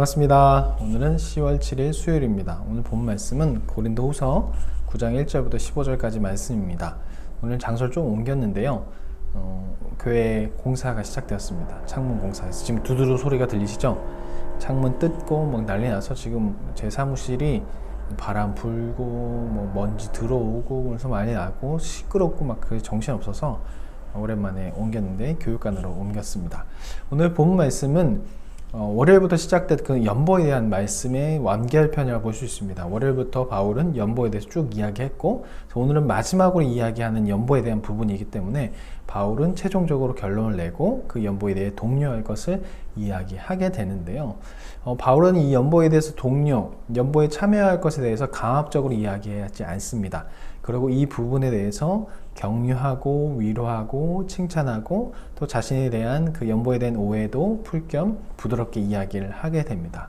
반갑습니다. 오늘은 10월 7일 수요일입니다. 오늘 본 말씀은 고린도후서 9장 1절부터 15절까지 말씀입니다. 오늘 장소를 좀 옮겼는데요. 교회 공사가 시작되었습니다. 창문 공사에서 지금 두두두 소리가 들리시죠? 창문 뜯고 막 난리 나서 지금 제 사무실이 바람 불고 뭐 먼지 들어오고 그래서 많이 나고 시끄럽고 막 그 정신 없어서 오랜만에 옮겼는데 교육관으로 옮겼습니다. 오늘 본 말씀은 월요일부터 시작된 그 연보에 대한 말씀의 완결편이라고 볼 수 있습니다. 월요일부터 바울은 연보에 대해서 쭉 이야기했고 오늘은 마지막으로 이야기하는 연보에 대한 부분이기 때문에 바울은 최종적으로 결론을 내고 그 연보에 대해 독려할 것을 이야기하게 되는데요. 바울은 이 연보에 대해서 연보에 참여할 것에 대해서 강압적으로 이야기하지 않습니다. 그리고 이 부분에 대해서 격려하고 위로하고 칭찬하고 또 자신에 대한 그 연보에 대한 오해도 풀 겸 부드럽게 이야기를 하게 됩니다.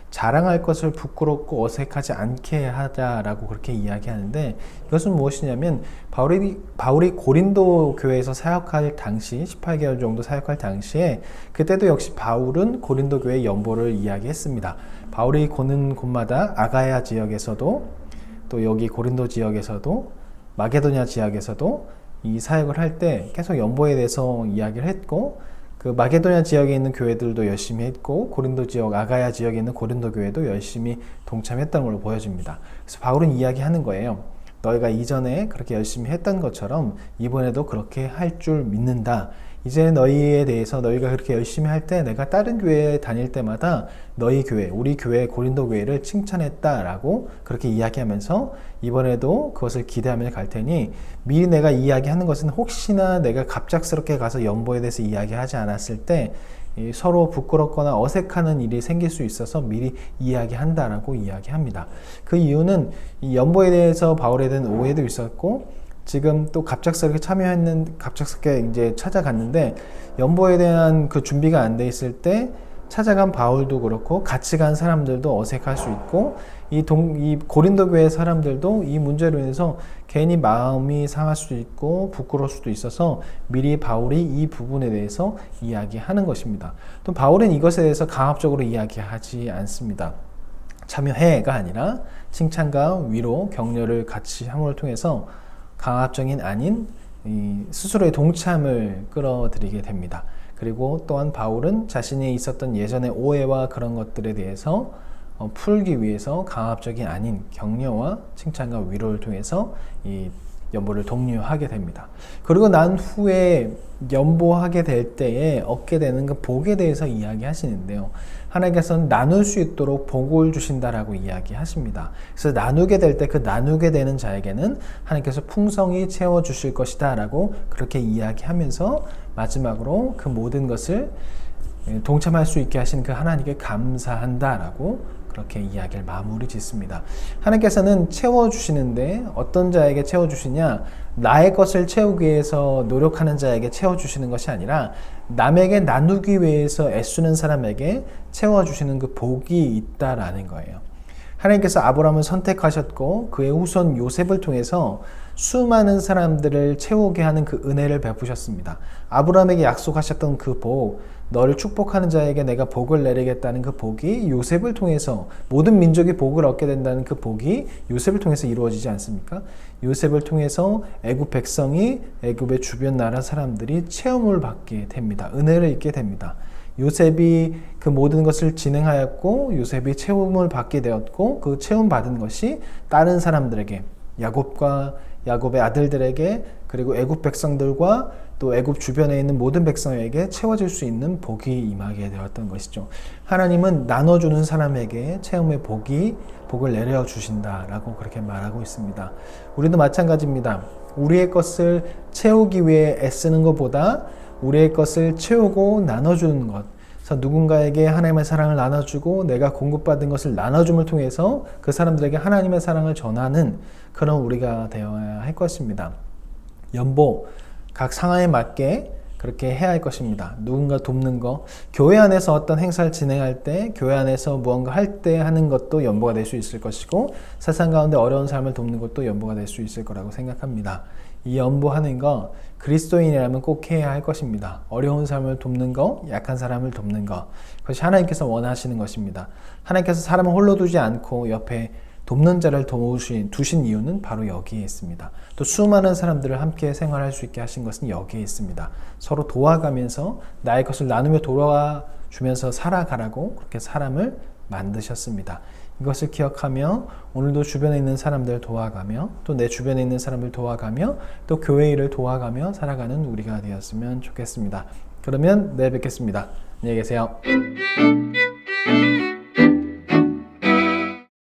자랑할 것을 부끄럽고 어색하지 않게 하자라고 그렇게 이야기하는데 이것은 무엇이냐면 바울이 고린도 교회에서 사역할 당시 18개월 정도 사역할 당시에 그때도 역시 바울은 고린도 교회 연보를 이야기했습니다. 바울이 고는 곳마다 아가야 지역에서도 또 여기 고린도 지역에서도 마게도냐 지역에서도 이 사역을 할 때 계속 연보에 대해서 이야기를 했고 그 마게도냐 지역에 있는 교회들도 열심히 했고 고린도 지역 아가야 지역에 있는 고린도 교회도 열심히 동참했던 걸로 보여집니다. 그래서 바울은 이야기하는 거예요. 너희가 이전에 그렇게 열심히 했던 것처럼 이번에도 그렇게 할 줄 믿는다. 이제 너희에 대해서 너희가 그렇게 열심히 할 때 내가 다른 교회에 다닐 때마다 너희 교회, 우리 교회 고린도 교회를 칭찬했다라고 그렇게 이야기하면서 이번에도 그것을 기대하며 갈 테니 미리 내가 이야기하는 것은 혹시나 내가 갑작스럽게 가서 연보에 대해서 이야기하지 않았을 때 서로 부끄럽거나 어색하는 일이 생길 수 있어서 미리 이야기한다라고 이야기합니다. 그 이유는 이 연보에 대해서 바울에 대한 오해도 있었고 지금 또 갑작스럽게 갑작스럽게 이제 찾아갔는데 연보에 대한 그 준비가 안 돼 있을 때 찾아간 바울도 그렇고 같이 간 사람들도 어색할 수 있고 이 고린도 교회 사람들도 이 문제로 인해서 괜히 마음이 상할 수도 있고 부끄러울 수도 있어서 미리 바울이 이 부분에 대해서 이야기하는 것입니다. 또 바울은 이것에 대해서 강압적으로 이야기하지 않습니다. 참여해가 아니라 칭찬과 위로, 격려를 같이 함을 통해서 강압적인 아닌 스스로의 동참을 끌어들이게 됩니다. 그리고 또한 바울은 자신이 있었던 예전의 오해와 그런 것들에 대해서 풀기 위해서 강압적인 아닌 격려와 칭찬과 위로를 통해서 이 연보를 독려하게 됩니다. 그리고 난 후에 연보하게 될 때에 얻게 되는 그 복에 대해서 이야기하시는데요. 하나님께서는 나눌 수 있도록 복을 주신다라고 이야기하십니다. 그래서 나누게 될 때 그 나누게 되는 자에게는 하나님께서 풍성히 채워주실 것이다 라고 그렇게 이야기하면서 마지막으로 그 모든 것을 동참할 수 있게 하신 그 하나님께 감사한다라고 그렇게 이야기를 마무리 짓습니다. 하나님께서는 채워주시는데 어떤 자에게 채워주시냐? 나의 것을 채우기 위해서 노력하는 자에게 채워주시는 것이 아니라 남에게 나누기 위해서 애쓰는 사람에게 채워주시는 그 복이 있다라는 거예요. 하나님께서 아브라함을 선택하셨고 그의 후손 요셉을 통해서 수많은 사람들을 채우게 하는 그 은혜를 베푸셨습니다. 아브라함에게 약속하셨던 그 복, 너를 축복하는 자에게 내가 복을 내리겠다는 그 복이 요셉을 통해서 모든 민족이 복을 얻게 된다는 그 복이 요셉을 통해서 이루어지지 않습니까? 요셉을 통해서 애굽 백성이 애굽의 주변 나라 사람들이 체험을 받게 됩니다. 은혜를 입게 됩니다. 요셉이 그 모든 것을 진행하였고 요셉이 체험을 받게 되었고 그 체험 받은 것이 다른 사람들에게 야곱의 아들들에게 그리고 애굽 백성들과 또 애굽 주변에 있는 모든 백성에게 채워질 수 있는 복이 임하게 되었던 것이죠. 하나님은 나눠주는 사람에게 체험의 복을 내려주신다라고 그렇게 말하고 있습니다. 우리도 마찬가지입니다. 우리의 것을 채우기 위해 애쓰는 것보다 우리의 것을 채우고 나눠주는 것, 그래서 누군가에게 하나님의 사랑을 나눠주고 내가 공급받은 것을 나눠줌을 통해서 그 사람들에게 하나님의 사랑을 전하는 그런 우리가 되어야 할 것입니다. 연보, 각 상황에 맞게 그렇게 해야 할 것입니다. 누군가 돕는 거, 교회 안에서 어떤 행사를 진행할 때, 교회 안에서 무언가 할 때 하는 것도 연보가 될 수 있을 것이고 세상 가운데 어려운 사람을 돕는 것도 연보가 될 수 있을 거라고 생각합니다. 이 연보하는 거 그리스도인이라면 꼭 해야 할 것입니다. 어려운 사람을 돕는 거, 약한 사람을 돕는 거, 그것이 하나님께서 원하시는 것입니다. 하나님께서 사람을 홀로 두지 않고 옆에 돕는 자를 두신 이유는 바로 여기에 있습니다. 또 수많은 사람들을 함께 생활할 수 있게 하신 것은 여기에 있습니다. 서로 도와가면서 나의 것을 나누며 돌아주면서 살아가라고 그렇게 사람을 만드셨습니다. 이것을 기억하며 오늘도 주변에 있는 사람들 도와가며 또 내 주변에 있는 사람들 도와가며 또 교회 일을 도와가며 살아가는 우리가 되었으면 좋겠습니다. 그러면 내일 뵙겠습니다. 안녕히 계세요.